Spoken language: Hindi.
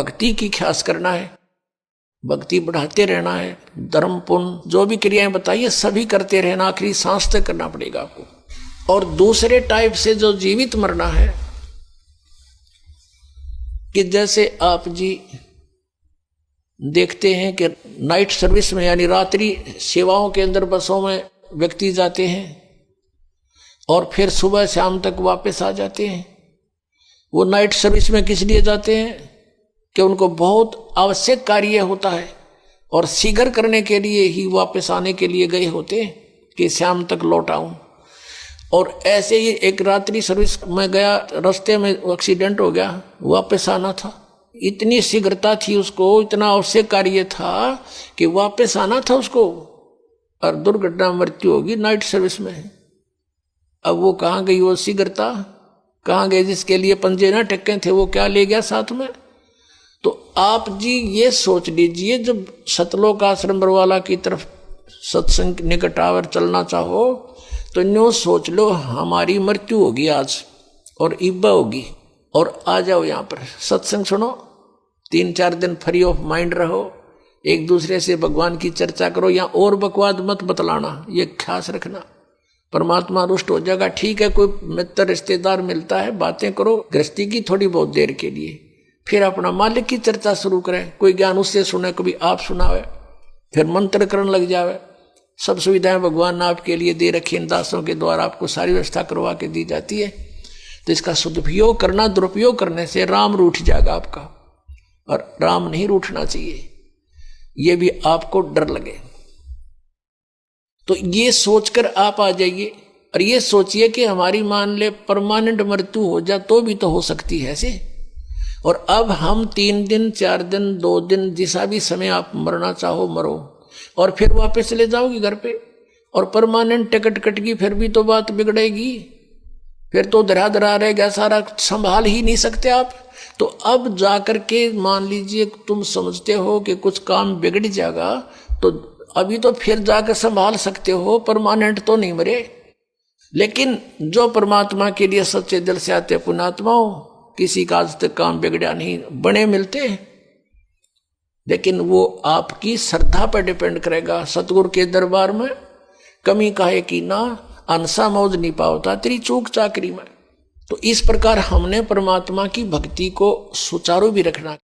भक्ति की ख्यास करना है, भक्ति बढ़ाते रहना है, धर्म पुण्य जो भी क्रियाएं बताइए सभी करते रहना, आखिरी सांस तक करना पड़ेगा आपको। और दूसरे टाइप से जो जीवित मरना है कि जैसे आप जी देखते हैं कि नाइट सर्विस में यानी रात्रि सेवाओं के अंदर बसों में व्यक्ति जाते हैं और फिर सुबह शाम तक वापस आ जाते हैं। वो नाइट सर्विस में किस लिए जाते हैं कि उनको बहुत आवश्यक कार्य होता है और शीघ्र करने के लिए ही वापस आने के लिए गए होते हैं कि शाम तक लौट आऊं। और ऐसे ही एक रात्रि सर्विस में गया, रास्ते में एक्सीडेंट हो गया, वापस आना था, इतनी शीघ्रता थी उसको, इतना आवश्यक कार्य था कि वापस आना था उसको, और दुर्घटना मृत्यु होगी नाइट सर्विस में। अब वो कहाँ गई वो शीघ्रता, कहाँ गए जिसके लिए पंजे ना टक्के थे, वो क्या ले गया साथ में। तो आप जी ये सोच लीजिए, जब सतलोक आश्रम बरवाला की तरफ सत्संग निकट आवर चलना चाहो तो न्यू सोच लो हमारी मृत्यु होगी आज और इब्बा होगी, और आ जाओ यहाँ पर सत्संग सुनो, 3-4 दिन फ्री ऑफ माइंड रहो, एक दूसरे से भगवान की चर्चा करो, या और बकवाद मत बतलाना, ये ख्यास रखना। परमात्मा रुष्ट हो जाएगा, ठीक है, कोई मित्र रिश्तेदार मिलता है, बातें करो गृहस्थी की थोड़ी बहुत देर के लिए, फिर अपना मालिक की चर्चा शुरू करें, कोई ज्ञान उससे सुने, कभी आप सुनावे, फिर मंत्र करने लग जावे। सब सुविधाएं भगवान ने आपके लिए दे रखी, इन दासों के द्वारा आपको सारी व्यवस्था करवा के दी जाती है। तो इसका सदुपयोग करना, दुरुपयोग करने से राम रूठ जाएगा आपका, और राम नहीं रूठना चाहिए, ये भी आपको डर लगे। तो ये सोचकर आप आ जाइए और ये सोचिए कि हमारी मान ले परमानेंट मृत्यु हो जाए तो भी तो हो सकती है ऐसे। और अब हम 3 दिन 4 दिन 2 दिन जिसा भी समय आप मरना चाहो मरो, और फिर वापस चले जाओगे घर पे, और परमानेंट टिकट कट गई फिर भी तो बात बिगड़ेगी, फिर तो धरा धरा रहेगा, सारा संभाल ही नहीं सकते आप। तो अब जाकर के मान लीजिए तुम समझते हो कि कुछ काम बिगड़ जाएगा, तो अभी तो फिर जाकर संभाल सकते हो, परमानेंट तो नहीं मरे। लेकिन जो परमात्मा के लिए सच्चे दिल से आते पुण्यात्माओं, किसी का आज तक काम बिगड़ा नहीं, बने मिलते, लेकिन वो आपकी श्रद्धा पर डिपेंड करेगा। सतगुरु के दरबार में कमी काहे की ना, अनसा मौज नहीं पावता तेरी चूक चाकरी में। तो इस प्रकार हमने परमात्मा की भक्ति को सुचारू भी रखना।